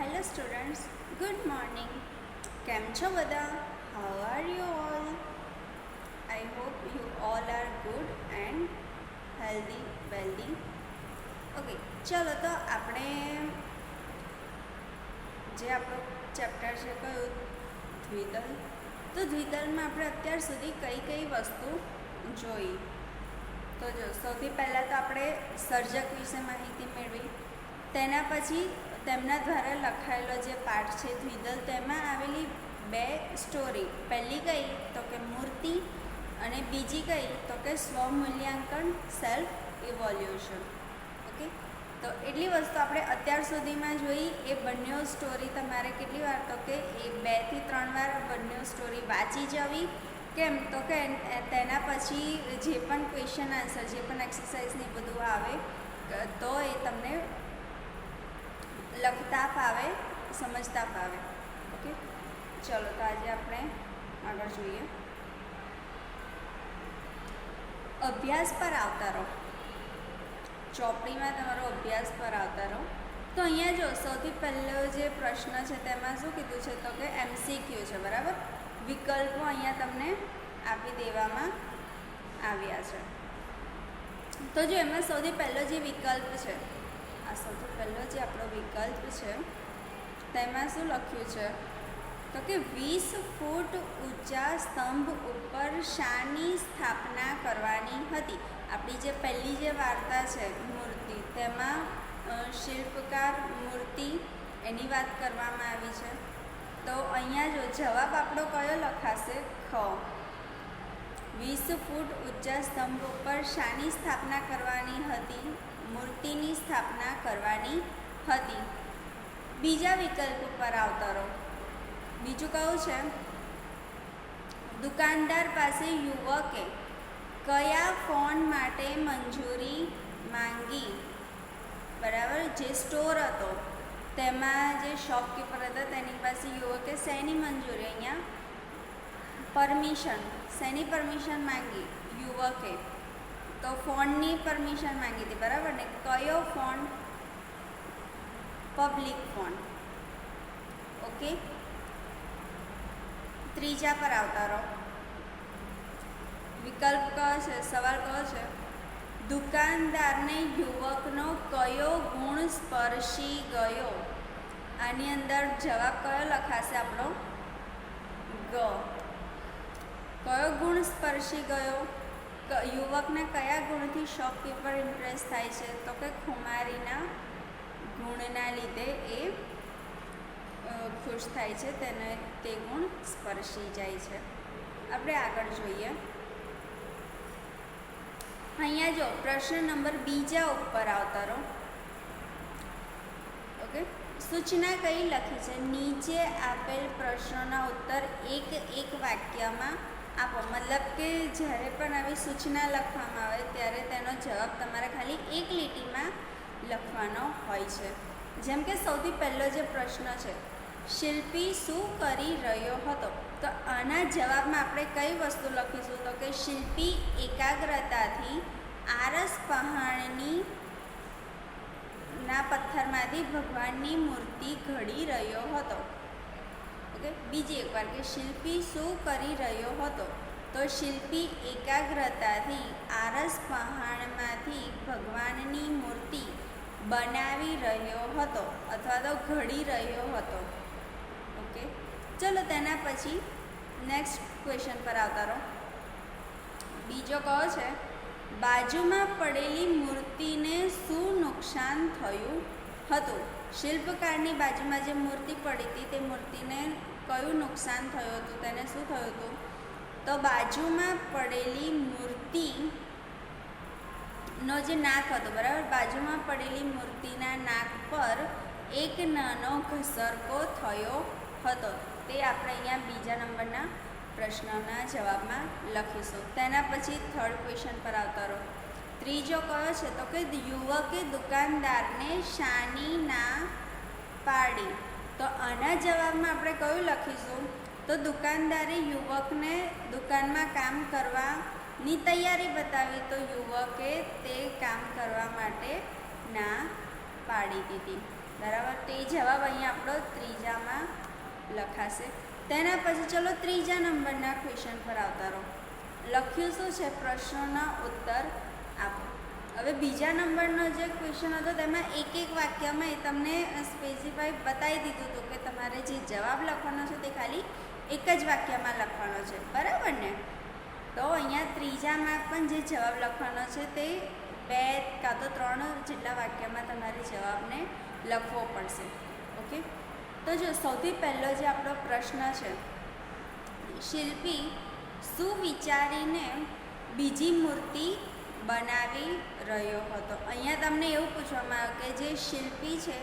Hello students, good morning. કેમ છો બધા? How are you all? I hope you all are good and healthy, wealthy. Okay, ચલો તો આપણે જે આપણો ચેપ્ટર છે કયું દ્વિદલ, તો દ્વિદલમાં આપણે અત્યાર સુધી કઈ કઈ વસ્તુ જોઈ. તો જો સૌથી પહેલાં તો આપણે સર્જક વિશે માહિતી મેળવી. તેના પછી તેમના દ્વારા લખાયેલો જે પાઠ છે દ્વિદલ, તેમાં આવેલી બે સ્ટોરી, પહેલી કઈ તો કે મૂર્તિ અને બીજી કઈ તો કે સ્વમૂલ્યાંકન, સેલ્ફ ઇવોલ્યુશન. ઓકે, તો એટલી વસ્તુ આપણે અત્યાર સુધીમાં જોઈ. એ બંને સ્ટોરી તમારે કેટલી વાર તો કે 2 થી 3 વાર બંને સ્ટોરી વાંચી જવી. કેમ તો કે તેના પછી જે પણ ક્વેશ્ચન આન્સર, જે પણ એક્સરસાઇઝની બધું આવે તો એ તમને લખતા ફાવે, સમજતા ફાવે. ઓકે, ચલો તો આજે આપણે આગળ જોઈએ. અભ્યાસ પર આવતા રહો. ચોપડીમાં તમારો અભ્યાસ પર આવતા રહો. તો અહીંયા જો સૌથી પહેલો જે પ્રશ્ન છે તેમાં શું કીધું છે તો કે MCQ છે, બરાબર. વિકલ્પો અહીંયા તમને આપી દેવામાં આવ્યા છે. તો જો એમાં સૌથી પહેલો જે વિકલ્પ છે, આ સૌથી પહેલો જે આપણો વિકલ્પ છે તેમાં શું લખ્યું છે તો કે 20 ફૂટ ઊંચા સ્તંભ ઉપર શાની સ્થાપના કરવાની હતી. આપણી જે પહેલી જે વાર્તા છે મૂર્તિ, તેમાં શિલ્પકાર મૂર્તિ એની વાત કરવામાં આવી છે. તો અહીંયા જો જવાબ આપણો કયો લખાશે? ખ. 20 ફૂટ ઊંચા સ્તંભ ઉપર શાની સ્થાપના કરવાની હતી? મૂર્તિની સ્થાપના કરવાની હતી. બીજા વિકલ્પ પર આવતા રહો. બીજું કયું છે? દુકાનદાર પાસે યુવકે કયા ફોન માટે મંજૂરી માંગી? બરાબર, જે સ્ટોર હતો તેમાં જે શોપકીપર હતા તેની પાસે યુવકે શેની મંજૂરી, અહીંયા પરમિશન, શેની પરમિશન માંગી યુવકે? તો ફોનની પરમિશન માંગી હતી, બરાબર ને. કયો ફોન? Public phone. ઓકે, ત્રીજા પર આવતા રહો. વિકલ્પ કયો છે? સવાલ કયો છે? દુકાનદારને યુવકનો કયો ગુણ સ્પર્શી ગયો? આની અંદર જવાબ કયો લખાશે આપણો? ગ. કયો ગુણ સ્પર્શી ગયો? યુવકને કયા ગુણથી શોપકીપર ઇમ્પ્રેસ થાય છે? તો કે ખુમારીના ગુણના લીધે એ ખુશ થાય છે, તેને તે ગુણ સ્પર્શી જાય છે. આપણે આગળ જોઈએ. અહીંયા જો પ્રશ્ન નંબર બીજા ઉપર આવતા રહો. ઓકે, સૂચના કઈ લખી છે? નીચે આપેલ પ્રશ્નોના ઉત્તર એક વાક્યમાં આપો. મતલબ કે જ્યારે પણ આવી સૂચના લખવામાં આવે ત્યારે તેનો જવાબ તમારે ખાલી એક લીટીમાં લખવાનો હોય છે. જેમ કે સૌથી પહેલો જે પ્રશ્ન છે, શિલ્પી શું કરી રહ્યો હતો? તો આના જવાબમાં આપણે કઈ વસ્તુ લખીશું? તો કે શિલ્પી એકાગ્રતાથી આરસ પહાણની પથ્થરમાંથી ભગવાનની મૂર્તિ ઘડી રહ્યો હતો. ઓકે, બીજી એકવાર કે શિલ્પી શું કરી રહ્યો હતો? તો શિલ્પી એકાગ્રતાથી આરસ પહાણમાંથી ભગવાનની મૂર્તિ બનાવી રહ્યો હતો અથવા તો ઘડી રહ્યો હતો. ઓકે, ચલો તેના પછી નેક્સ્ટ ક્વેશ્ચન પર આવતા રહો. બીજો કયો છે? બાજુમાં પડેલી મૂર્તિને શું નુકસાન થયું હતું? શિલ્પકારની બાજુમાં જે મૂર્તિ પડી હતી તે મૂર્તિને કયું નુકસાન થયું હતું? તેને શું થયું હતું? તો બાજુમાં પડેલી મૂર્તિનો જે નાક હતો, બરાબર, બાજુમાં પડેલી મૂર્તિના નાક પર એક નાનો ઘસરકો થયો હતો. તે આપણે અહીંયા બીજા નંબરના પ્રશ્નના જવાબમાં લખીશું. તેના પછી થર્ડ ક્વેશ્ચન પર આવતા રહો. ત્રીજો કયો છે? તો કે યુવકે દુકાનદારને શાની ના પાડી? તો આના જવાબમાં આપણે કયું લખીશું? તો દુકાનદારે યુવકને દુકાનમાં કામ કરવાની તૈયારી બતાવી, તો યુવકે તે કામ કરવા માટે ના પાડી દીધી. બરાબર. તો એ જવાબ અહીંયા આપણો ત્રીજામાં લખાશે. તેના પછી ચલો ત્રીજા નંબરના ક્વેશ્ચન પર આવતા રહો. લખ્યું શું છે? પ્રશ્નોના ઉત્તર આપો. હવે બીજા નંબરનો જે ક્વેશ્ચન હતો તેમાં એક એક વાક્યમાં એ તમને સ્પેસિફાઈ બતાવી દીધું હતું કે તમારે જે જવાબ લખવાનો છે તે ખાલી એક જ વાક્યમાં લખવાનો છે, બરાબર ને? તો અહીંયા ત્રીજામાં પણ જે જવાબ લખવાનો છે તે 2 કાં તો 3 જેટલા વાક્યમાં તમારે જવાબને લખવો પડશે. ઓકે, તો જો સૌથી પહેલો જે આપણો પ્રશ્ન છે, શિલ્પી શું વિચારીને બીજી મૂર્તિ બનાવી રહ્યો હતો? અહીંયા તમને એવું પૂછવામાં આવ્યું કે જે શિલ્પી છે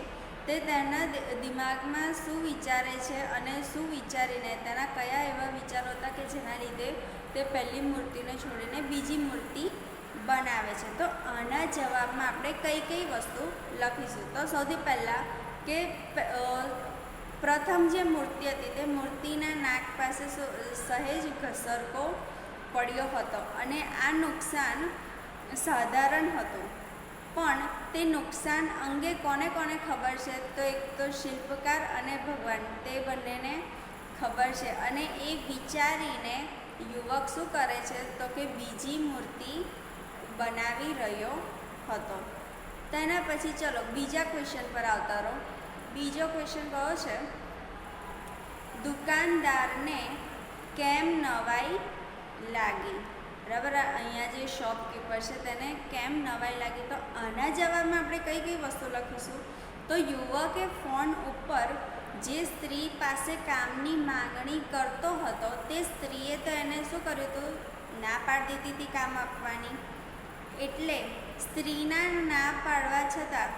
તે તેના દિમાગમાં શું વિચારે છે અને શું વિચારીને તેના કયા એવા વિચારો હતા કે જેના લીધે તે પહેલી મૂર્તિને છોડીને બીજી મૂર્તિ બનાવે છે. તો આના જવાબમાં આપણે કઈ કઈ વસ્તુ લખીશું? તો સૌથી પહેલાં કે પ્રથમ જે મૂર્તિ હતી તે મૂર્તિના નાક પાસે સહેજ ઘસરકો પડ્યો હતો અને આ નુકસાન સાધારણ હતું, પણ તે નુકસાન અંગે કોને કોને ખબર છે? તો એક તો શિલ્પકાર અને ભગવાન, તે બંનેને ખબર છે. અને એ વિચારીને યુવક શું કરે છે? તો કે બીજી મૂર્તિ બનાવી રહ્યો હતો. તેના પછી ચલો બીજા ક્વેશ્ચન પર આવતા રહો. બીજો ક્વેશ્ચન કયો છે? દુકાનદારને કેમ નવાઈ લાગી? બરાબર. અહીંયા જે શોપકીપર છે તેને કેમ નવાઈ લાગી? તો આના જવાબમાં આપણે કઈ કઈ વસ્તુ લખીશું? તો યુવકે ફોન ઉપર જે સ્ત્રી પાસે કામની માંગણી કરતો હતો તે સ્ત્રીએ તો એને શું કર્યું હતું? ના પાડી દીધી હતી કામ આપવાની. એટલે સ્ત્રીના ના પાડવા છતાં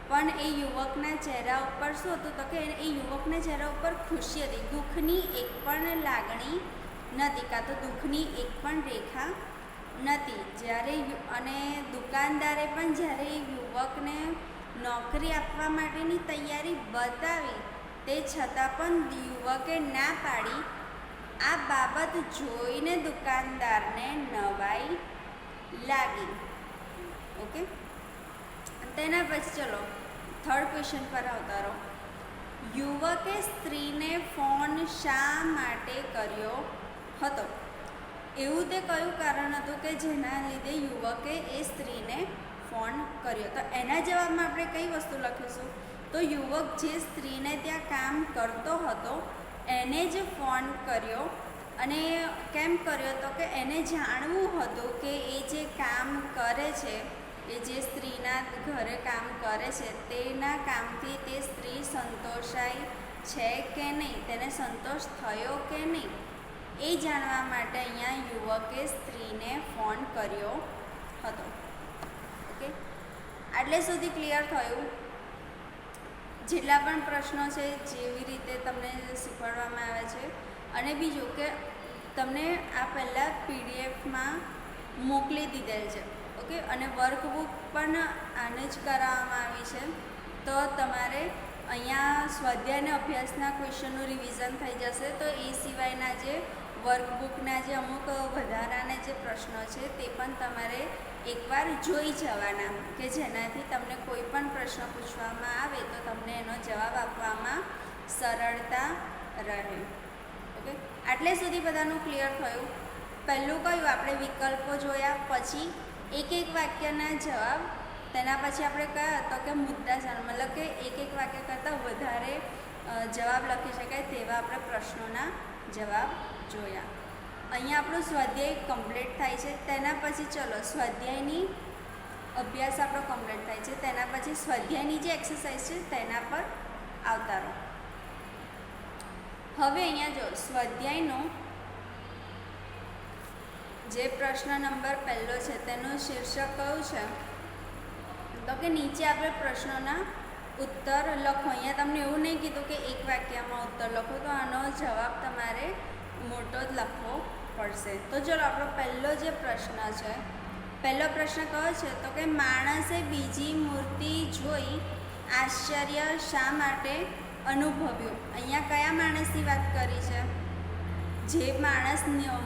પણ એ યુવકના ચહેરા ઉપર શું હતું? તો કે એ યુવકના ચહેરા ઉપર ખુશી હતી, દુઃખની એક પણ લાગણી નથી, કાં તો દુઃખની એક પણ રેખા નથી. જ્યારે અને દુકાનદારે પણ જ્યારે યુવકને નોકરી આપવા માટેની તૈયારી બતાવી તે છતાં પણ યુવકે ના પાડી. આ બાબત જોઈને દુકાનદારને નવાઈ લાગી. ઓકે, તેના પછી ચલો થર્ડ ક્વેશ્ચન પર આવતા રહો. યુવકે સ્ત્રીને ફોન શા માટે કર્યો હતો? એવું તે કયું કારણ હતું કે જેના લીધે યુવકે એ સ્ત્રીને ફોન કર્યો? તો એના જવાબમાં આપણે કઈ વસ્તુ લખીશું? તો યુવક જે સ્ત્રીને ત્યાં કામ કરતો હતો એને જ ફોન કર્યો. અને કેમ કર્યો? તો કે એને જાણવું હતું કે એ જે કામ કરે છે, એ જે સ્ત્રીના ઘરે કામ કરે છે તેના કામથી તે સ્ત્રી સંતોષાય છે કે નહીં, તેને સંતોષ થયો કે નહીં, એ જાણવા માટે અહીંયા યુવકે સ્ત્રીને ફોન કર્યો હતો. ઓકે, આટલે સુધી ક્લિયર થયું? જેટલા પણ પ્રશ્નો છે જેવી રીતે તમને શીખવાડવામાં આવે છે. અને બીજું કે તમને આ પહેલાં પીડીએફમાં મોકલી દીધેલ છે. ઓકે, અને વર્કબુક પણ આને જ કરાવવામાં આવી છે. તો તમારે અહીંયા સ્વાધ્યાય અને અભ્યાસના ક્વેશ્ચનનું રિવિઝન થઈ જશે. તો એ સિવાયના જે વર્કબુકના જે અમુક વધારાના જે પ્રશ્નો છે તે પણ તમારે એકવાર જોઈ જવાના, કે જેનાથી તમને કોઈ પણ પ્રશ્ન પૂછવામાં આવે તો તમને એનો જવાબ આપવામાં સરળતા રહે. ઓકે, આટલે સુધી બધાનું ક્લિયર થયું? પહેલું કયું? આપણે વિકલ્પો જોયા, પછી એક એક વાક્યના જવાબ, તેના પછી આપણે કયા તો કે મુદ્દાસર, મતલબ કે એક એક વાક્ય કરતાં વધારે જવાબ લખી શકાય તેવા આપણે પ્રશ્નોના જવાબ જોયા. અહીંયા આપણું સ્વાધ્યાય કમ્પ્લીટ થાય છે. તેના પછી ચલો સ્વાધ્યાયની અભ્યાસ આપણો કમ્પ્લીટ થાય છે. તેના પછી સ્વાધ્યાયની જે એક્સરસાઇઝ છે તેના પર આવતા રહો. હવે અહીંયા જો સ્વાધ્યાયનો જે પ્રશ્ન નંબર પહેલો છે તેનું શીર્ષક કયું છે? તો કે નીચે આપણે પ્રશ્નોના ઉત્તર લખો. અહીંયા તમને એવું નહીં કીધું કે એક વાક્યમાં ઉત્તર લખો, તો આનો જવાબ તમારે મોટો જ લખવો પડશે. તો ચલો આપણો પહેલો જે પ્રશ્ન છે, પહેલો પ્રશ્ન કયો છે? તો કે માણસે બીજી મૂર્તિ જોઈ આશ્ચર્ય શા માટે અનુભવ્યું? અહીંયા કયા માણસની વાત કરી છે? જે માણસ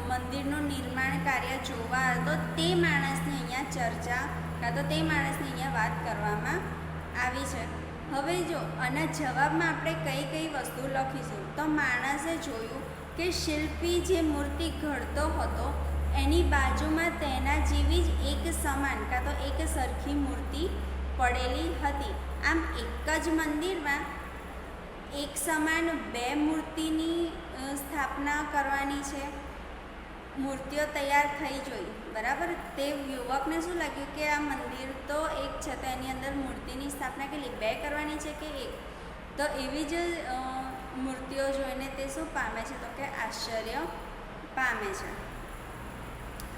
મંદિરનું નિર્માણ કાર્ય જોવા હતો તે માણસની અહીંયા ચર્ચા કાં તો તે માણસની અહીંયા વાત કરવામાં આવી છે. હવે જો આના જવાબમાં આપણે કઈ કઈ વસ્તુ લખીશું તો માણસે જોયું કે શિલ્પી જે મૂર્તિ ઘડતો હતો એની બાજુમાં તેના જેવી જ એક સમાન કાં તો એક સરખી મૂર્તિ પડેલી હતી. આમ એક જ મંદિરમાં એક સમાન બે મૂર્તિની સ્થાપના કરવાની છે. મૂર્તિઓ તૈયાર થઈ જોઈ, બરાબર. તે યુવકને શું લાગ્યું કે આ મંદિર તો એક છે તો એની અંદર મૂર્તિની સ્થાપના કેટલી બે કરવાની છે કે એક? તો એવી જ મૂર્તિઓ જોઈને તે શું પામે છે તો કે આશ્ચર્ય પામે છે.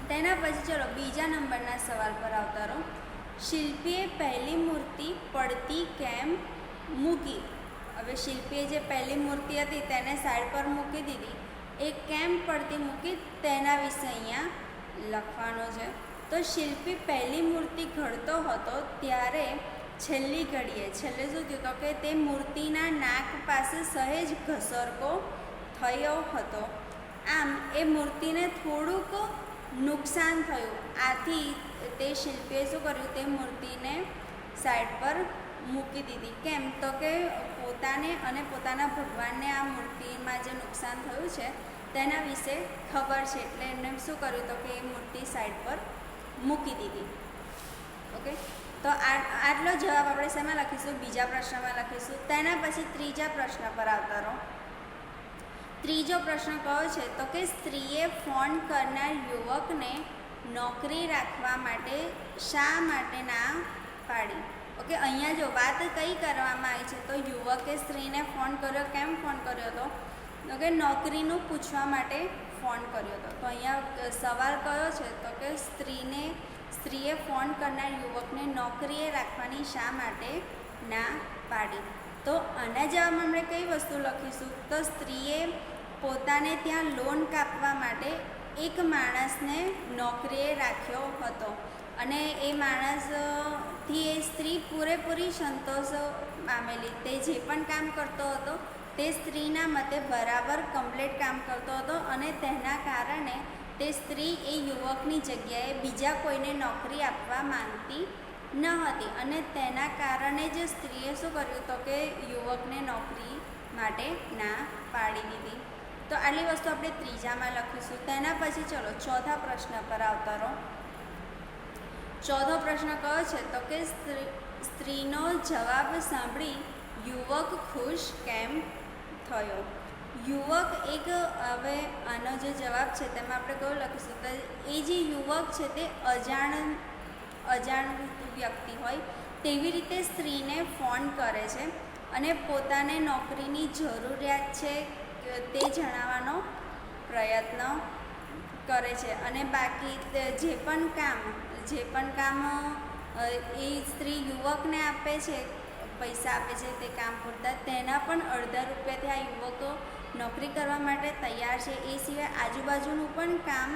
તેના પછી ચલો બીજા નંબરના સવાલ પર આવતા રહો. શિલ્પીએ પહેલી મૂર્તિ પડતી કેમ મૂકી? હવે શિલ્પીએ જે પહેલી મૂર્તિ હતી તેને સાઈડ પર મૂકી દીધી, એ કેમ પડતી મૂકી તેના વિશે અહીંયા લખવાનું છે. તો શિલ્પી પહેલી મૂર્તિ ઘડતો હતો ત્યારે છેલ્લી ઘડીએ છેલ્લે શું થયું તો કે તે મૂર્તિના નાક પાસે સહેજ ઘસરકો થયો હતો. આમ એ મૂર્તિને થોડુંક નુકસાન થયું. આથી તે શિલ્પીએ શું કર્યું, તે મૂર્તિને સાઈડ પર મૂકી દીધી. કેમ તો કે પોતાને અને પોતાના ભગવાનને આ મૂર્તિમાં જે નુકસાન થયું છે તેના વિશે ખબર છે, એટલે એમને શું કર્યું તો કે એ મૂર્તિ સાઈડ પર મૂકી દીધી. ઓકે, તો આટલો જવાબ આપણે શેમાં લખીશું? બીજા પ્રશ્નમાં લખીશું. તેના પછી ત્રીજા પ્રશ્ન પર આવતા રહો. ત્રીજો પ્રશ્ન કયો છે તો કે સ્ત્રીએ ફોન કરનાર યુવકને નોકરી રાખવા માટે શા માટે ના પાડી? ઓકે, અહીંયા જો વાત કઈ કરવામાં આવી છે તો યુવકે સ્ત્રીને ફોન કર્યો. કેમ ફોન કર્યો હતો તો કે નોકરીનું પૂછવા માટે ફોન કર્યો હતો. તો અહીંયા સવાલ કયો છે તો કે સ્ત્રીએ ફોન કરનાર યુવકને નોકરીએ રાખવાની શા માટે ના પાડી? તો આના જવાબમાં આપણે કઈ વસ્તુ લખીશું તો સ્ત્રીએ પોતાને ત્યાં લોન કાપવા માટે એક માણસને નોકરીએ રાખ્યો હતો અને એ માણસથી એ સ્ત્રી પૂરેપૂરી સંતોષ પામેલી. તે જે પણ કામ કરતો હતો તે સ્ત્રીના મતે બરાબર કમ્પ્લીટ કામ કરતો હતો અને તેના કારણે તે સ્ત્રી એ યુવકની જગ્યાએ બીજા કોઈને નોકરી આપવા માંગતી ન હતી અને તેના કારણે જ સ્ત્રીએ શું કર્યું તો કે યુવકને નોકરી માટે ના પાડી દીધી. તો આટલી વસ્તુ આપણે ત્રીજામાં લખીશું. તેના પછી ચલો ચોથા પ્રશ્ન પર આવતા રહો. ચોથો પ્રશ્ન કયો છે તો કે સ્ત્રીનો જવાબ સાંભળી યુવક ખુશ કેમ થયો? યુવક એક, હવે આનો જે જવાબ છે તેમાં આપણે કયો લખીશું તો એ જે યુવક છે તે અજાણ વ્યક્તિ હોય તેવી રીતે સ્ત્રીને ફોન કરે છે અને પોતાને નોકરીની જરૂરિયાત છે તે જણાવવાનો પ્રયત્ન કરે છે અને બાકી જે પણ કામ એ સ્ત્રી યુવકને આપે છે, પૈસા આપે છે તે કામ પૂરતા, તેના પણ અડધા રૂપિયાથી આ યુવકો નોકરી કરવા માટે તૈયાર છે. એ સિવાય આજુબાજુનું પણ કામ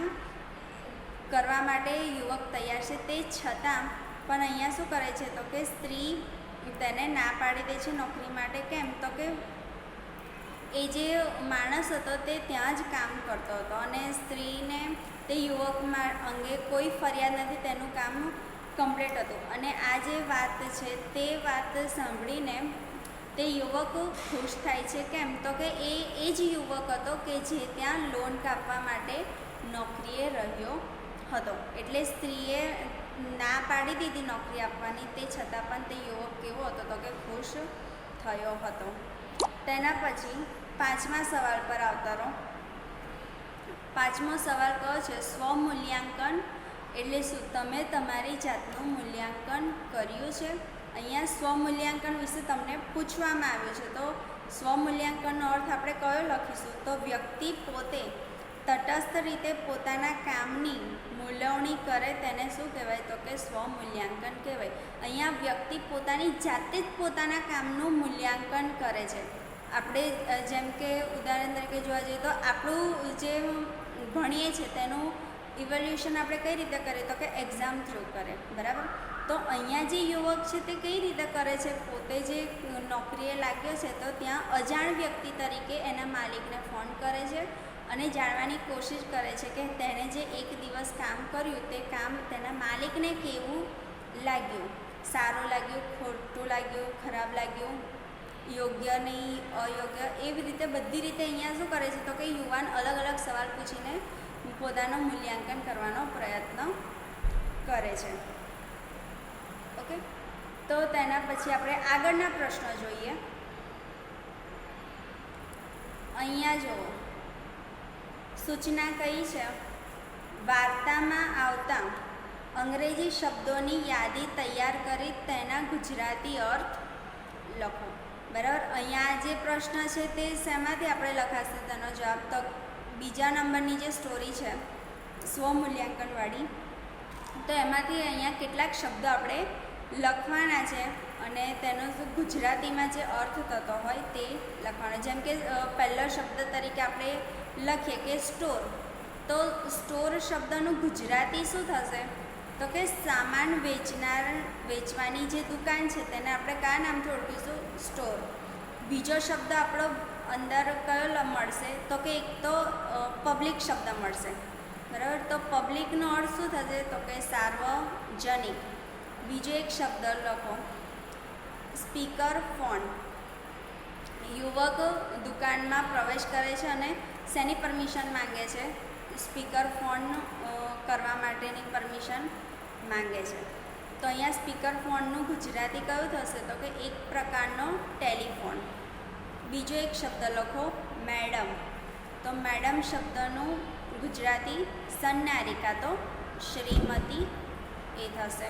કરવા માટે યુવક તૈયાર છે. તે છતાં પણ અહીંયા શું કરે છે તો કે સ્ત્રી તેને ના પાડી દે છે નોકરી માટે. કેમ તો કે એ જે માણસ હતો તે ત્યાં જ કામ કરતો હતો અને સ્ત્રીને તે યુવક અંગે કોઈ ફરિયાદ નથી, તેનું કામ કમ્પ્લીટ હતું. અને આ જે વાત છે તે વાત સાંભળીને તે યુવક ખુશ થાય છે. કેમ તો કે એ જ યુવક હતો કે જે ત્યાં લોન કાપવા માટે નોકરીએ રહ્યો હતો. એટલે સ્ત્રીએ ના પાડી દીધી નોકરી આપવાની, તે છતાં પણ તે યુવક કેવો હતો તો કે ખુશ થયો હતો. તેના પછી પાંચમા સવાલ પર આવતા રહો. પાંચમો સવાલ કયો છે? સ્વમૂલ્યાંકન એટલે શું? તમે તમારી જાતનું મૂલ્યાંકન કર્યું છે? અહીંયા સ્વમૂલ્યાંકન વિશે તમને પૂછવામાં આવ્યું છે. તો સ્વમૂલ્યાંકનનો અર્થ આપણે કયો લખીશું તો વ્યક્તિ પોતે તટસ્થ રીતે પોતાના કામની મૂલ્યવણી કરે તેને શું કહેવાય તો કે સ્વમૂલ્યાંકન કહેવાય. અહીંયા વ્યક્તિ પોતાની જાતે જ પોતાના કામનું મૂલ્યાંકન કરે છે. આપણે જેમ કે ઉદાહરણ તરીકે જોવા જઈએ તો આપણું જે ભણીએ છીએ તેનું ઇવેલ્યુએશન આપણે કઈ રીતે કરીએ તો કે એક્ઝામ થ્રુ કરે, બરાબર. તો અહીંયા જે યુવક છે તે કઈ રીતે કરે છે? પોતે જે નોકરીએ લાગ્યો છે તો ત્યાં અજાણ વ્યક્તિ તરીકે એના માલિકને ફોન કરે છે અને જાણવાની કોશિશ કરે છે કે તેણે જે એક દિવસ કામ કર્યું તે કામ તેના માલિકને કેવું લાગ્યું. સારું લાગ્યું, ખોટું લાગ્યું, ખરાબ લાગ્યું, યોગ્ય નહીં, અયોગ્ય, એવી રીતે બધી રીતે અહીંયા શું કરે છે તો કે યુવાન અલગ અલગ સવાલ પૂછીને પોતાનું મૂલ્યાંકન કરવાનો પ્રયત્ન કરે છે. ઓકે, તો તેના પછી આપણે આગળના પ્રશ્નો જોઈએ. અહીંયા જુઓ, સૂચના કઈ છે? વાર્તામાં આવતા અંગ્રેજી શબ્દોની યાદી તૈયાર કરી તેના ગુજરાતી અર્થ લખો. બરાબર, અહીંયા જે પ્રશ્ન છે તે શેમાંથી આપણે લખાશે તેનો જવાબ? તો બીજા નંબરની જે સ્ટોરી છે સ્વમૂલ્યાંકનવાળી, તો એમાંથી અહીંયા કેટલાક શબ્દો આપણે લખવાના છે અને તેનો ગુજરાતીમાં જે અર્થ થતો હોય તે લખવાનો. જેમ કે પહેલો શબ્દ તરીકે આપણે લખીએ કે સ્ટોર, તો સ્ટોર શબ્દનું ગુજરાતી શું થશે? તો કે સામાન વેચવાની જે દુકાન છે તેને આપણે કયા નામથી ઓળખીશું? સ્ટોર. બીજો શબ્દ આપણો અંદર કયો મળશે? તો કે એક તો પબ્લિક શબ્દ મળશે. બરાબર, તો પબ્લિકનો અર્થ શું થશે? તો કે સાર્વજનિક. બીજો એક શબ્દ લખો, સ્પીકર ફોન. યુવક દુકાનમાં પ્રવેશ કરે છે અને શેની પરમિશન માંગે છે? સ્પીકર ફોન કરવા માટેની પરમિશન માંગે છે. તો અહીંયા સ્પીકર ફોનનું ગુજરાતી કયું થશે? તો કે એક પ્રકારનો ટેલિફોન. બીજો એક શબ્દ લખો, મેડમ. તો મેડમ શબ્દનું ગુજરાતી સન્નારિકા, તો શ્રીમતી એ થશે.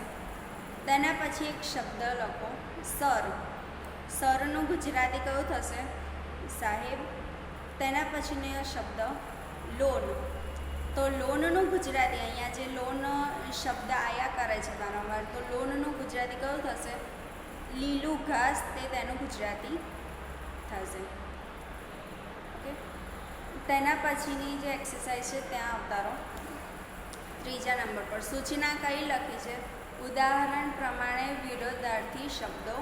તેના પછી એક શબ્દ લખો, સર. સરનું ગુજરાતી કયું થશે? સાહેબ. તેના પછીનો શબ્દ લોન. તો લોનનું ગુજરાતી, અહીંયા જે લોન શબ્દ આયા કરે છે વારંવાર, તો લોનનું ગુજરાતી કયું થશે? લીલું ઘાસ, તે તેનું ગુજરાતી થશે. ઓકે, તેના પછીની જે એક્સરસાઇઝ છે ત્યાં અવતારો. ત્રીજા નંબર પર સૂચના કઈ લખી છે? ઉદાહરણ પ્રમાણે વિરોધાર્થી શબ્દો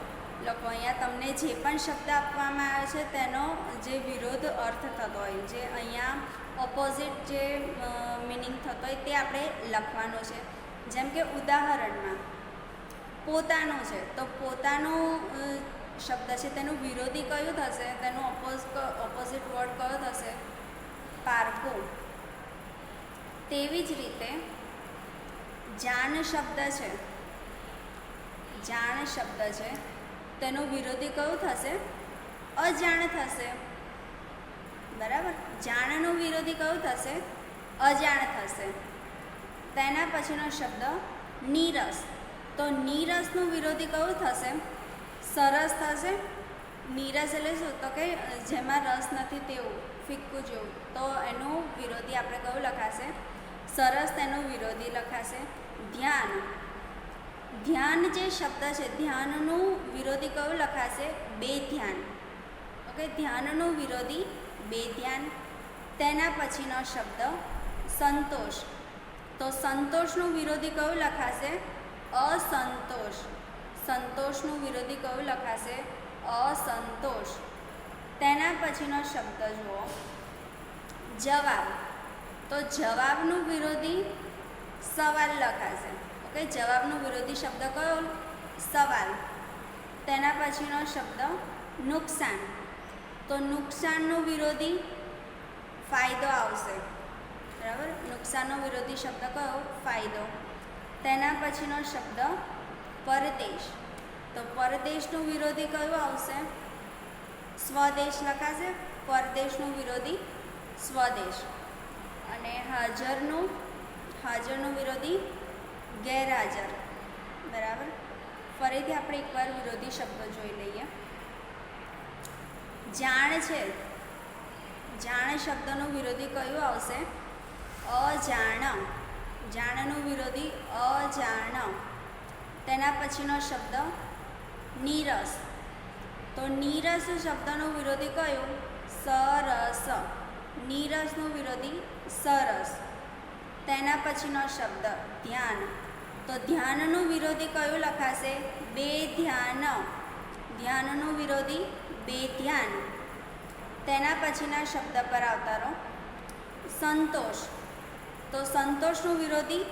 લખો. અહીંયા તમને જે પણ શબ્દ આપવામાં આવે છે તેનો જે વિરોધ અર્થ થતો હોય, જે અહીંયા ઓપોઝિટ જે મિનિંગ થતો હોય તે આપણે લખવાનું છે. જેમ કે ઉદાહરણમાં પોતાનું છે, તો પોતાનું શબ્દ છે તેનું વિરોધી કયું થશે? તેનું ઓપોઝિટ વર્ડ કયો થશે? પારકું. તેવી જ રીતે જાણ શબ્દ છે, જાણ શબ્દ છે તેનું વિરોધી કયું થશે? અજાણ થશે. બરાબર, જાણનું વિરોધી કયું થશે? અજાણ થશે. તેના પછીનો શબ્દ નીરસ. તો નીરસનું વિરોધી કયું થશે? સરસ થશે. નીરસ એટલે શું? તો કે જેમાં રસ નથી તેવું, ફિક્કું જેવું. તો એનું વિરોધી આપણે કયું લખાશે? સરસ તેનું વિરોધી લખાશે. ધ્યાન. ધ્યાન જે શબ્દ છે ધ્યાનનું વિરોધી કયું લખાશે? બેધ્યાન. ઓકે, ધ્યાનનું વિરોધી બેધ્યાન. તેના પછીનો શબ્દ સંતોષ. તો સંતોષનું વિરોધી કયું લખાશે? અસંતોષ. સંતોષનું વિરોધી કયું લખાશે? અસંતોષ. તેના પછીનો શબ્દ જુઓ, જવાબ. તો જવાબનું વિરોધી સવાલ લખાશે. ઓકે, જવાબનું વિરોધી શબ્દ કયો? સવાલ. તેના પછીનો શબ્દ નુકસાન. તો નુકસાનનું વિરોધી ફાયદો આવશે. બરાબર, નુકસાનનો વિરોધી શબ્દ કયો? ફાયદો. તેના પછીનો શબ્દ પરદેશ. તો પરદેશનું વિરોધી કયું આવશે? સ્વદેશ લખાશે. પરદેશનું વિરોધી સ્વદેશ. અને હાજરનું વિરોધી ગેરહાજર. બરાબર, ફરીથી આપણે એકવાર વિરોધી શબ્દો જોઈ લઈએ. જાણ છે, જાણ શબ્દનું વિરોધી કયું આવશે? અજાણ. જાણનું વિરોધી અજાણ. તેના પછીનો શબ્દ નીરસ. તો નીરસ શબ્દનું વિરોધી કયું? સરસ. નીરસનું વિરોધી સરસ. તેના પછીનો શબ્દ ધ્યાન. તો ધ્યાનનું વિરોધી કયું લખાશે? બેધ્યાન. ધ્યાનનું વિરોધી બેધ્યાન. તેના પછીના શબ્દ પર આવતા રહો, સંતોષ. તો સંતોષનું વિરોધી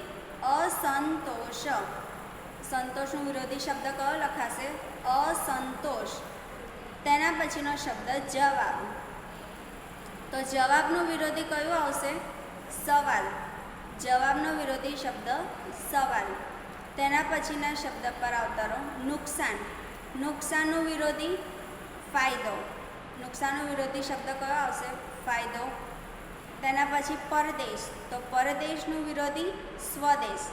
અસંતોષ. સંતોષનો વિરોધી શબ્દ કયો લખાશે? અસંતોષ. તેના પછીનો શબ્દ જવાબ. તો જવાબનો વિરોધી કયો આવશે? સવાલ. જવાબનો વિરોધી શબ્દ સવાલ. તેના પછીના શબ્દ પર આવતા રહો. નુકસાન. નુકસાનનો વિરોધી ફાયદો. નુકસાનનો વિરોધી શબ્દ કયો આવશે? ફાયદો. તેના પછી પરદેશ. તો પરદેશનો વિરોધી સ્વદેશ.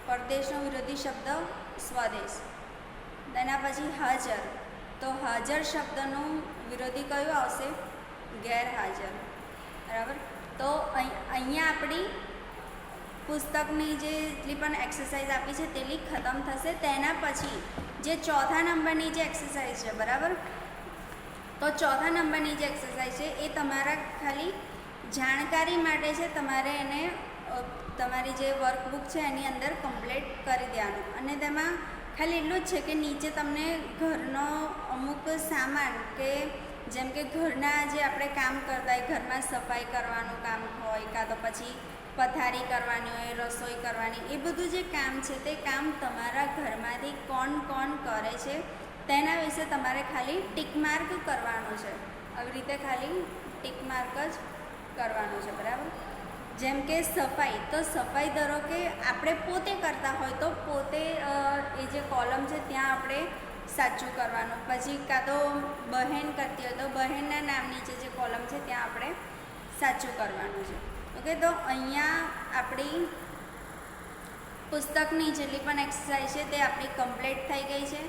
પરદેશનો વિરોધી શબ્દ સ્વદેશ. તેના પછી હાજર. તો હાજર શબ્દનો વિરોધી કયો આવશે? ગેરહાજર. બરાબર. તો અહીંયા આપણી પુસ્તકની જેટલી પણ એક્સરસાઇઝ આપી છે તેટલી ખતમ થશે. તેના પછી જે ચોથા નંબરની જે એક્સરસાઇઝ છે, બરાબર, તો ચોથા નંબરની જે એક્સરસાઇઝ છે એ તમારા ખાલી જાણકારી માટે છે. તમારે એને તમારી જે વર્કબુક છે એની અંદર કમ્પ્લીટ કરી દેવાનું. અને તેમાં ખાલી એટલું જ છે કે નીચે તમને ઘરનો અમુક સામાન, કે જેમ કે ઘરના જે આપણે કામ કરતા હોય, ઘરમાં સફાઈ કરવાનું કામ હોય, કાં તો પછી પથારી કરવાની હોય, રસોઈ કરવાની, એ બધું જે કામ છે તે કામ તમારા ઘરમાંથી કોણ કોણ કરે છે તેના વિશે તમારે ખાલી ટીક માર્ક કરવાનું છે. આવી રીતે ખાલી ટીક માર્ક જ કરવાનું છે. બરાબર. જેમ કે સફાઈ. તો સફાઈ ધારો કે આપણે પોતે કરતા હોય તો પોતે એ જે કોલમ છે ત્યાં આપણે સાચું કરવાનું. પછી કાં તો બહેન કરતી હોય તો બહેનના નામ નીચે જે કોલમ છે ત્યાં આપણે સાચું કરવાનું છે. ઓકે. તો અહીંયા આપણી પુસ્તકની જેટલી પણ એક્સરસાઇઝ છે તે આપણી કમ્પ્લીટ થઈ ગઈ છે.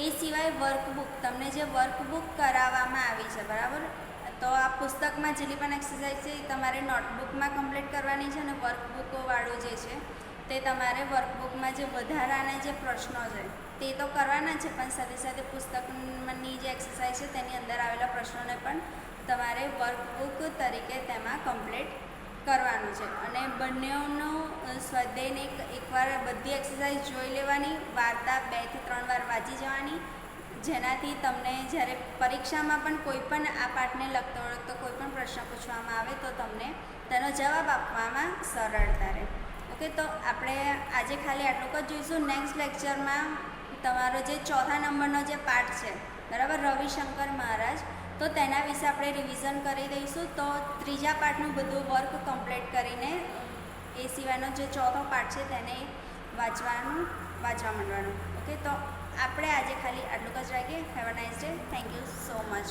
એ સિવાય વર્કબુક, તમને જે વર્કબુક કરાવવામાં આવી છે, બરાબર, તો આ પુસ્તકમાં જેટલી પણ એક્સરસાઇઝ છે એ તમારે નોટબુકમાં કમ્પ્લીટ કરવાની છે. અને વર્કબુકોવાળું જે છે તે તમારે વર્કબુકમાં જે વધારાના જે પ્રશ્નો છે તે તો કરવાના છે, પણ સાથે સાથે પુસ્તકની જે એક્સરસાઇઝ છે તેની અંદર આવેલા પ્રશ્નોને પણ તમારે વર્કબુક તરીકે તેમાં કમ્પ્લીટ કરવાનું છે. અને બંનેનો સ્વાધ્યાયને એકવાર બધી એક્સરસાઇઝ જોઈ લેવાની, વાર્તા 2 થી 3 વાર વાંચી જવાની, જેનાથી તમને જ્યારે પરીક્ષામાં પણ કોઈ પણ આ પાઠને લગતો હોય તો કોઈ પણ પ્રશ્ન પૂછવામાં આવે તો તમને તેનો જવાબ આપવામાં સરળતા રહે. ઓકે. તો આપણે આજે ખાલી આટલું જ જોઈશું. નેક્સ્ટ લેક્ચરમાં તમારો જે ચોથા નંબરનો જે પાઠ છે, બરાબર, રવિશંકર મહારાજ, તો તેના વિશે આપણે રિવિઝન કરી દઈશું. તો ત્રીજા પાઠનું બધું વર્ક કમ્પ્લીટ કરીને એ સિવાયનો જે ચોથો પાઠ છે તેને વાંચવા માંડવાનું. ઓકે. તો આપણે આજે ખાલી આટલું જ રાખીએ. Have a nice day. Thank you so much.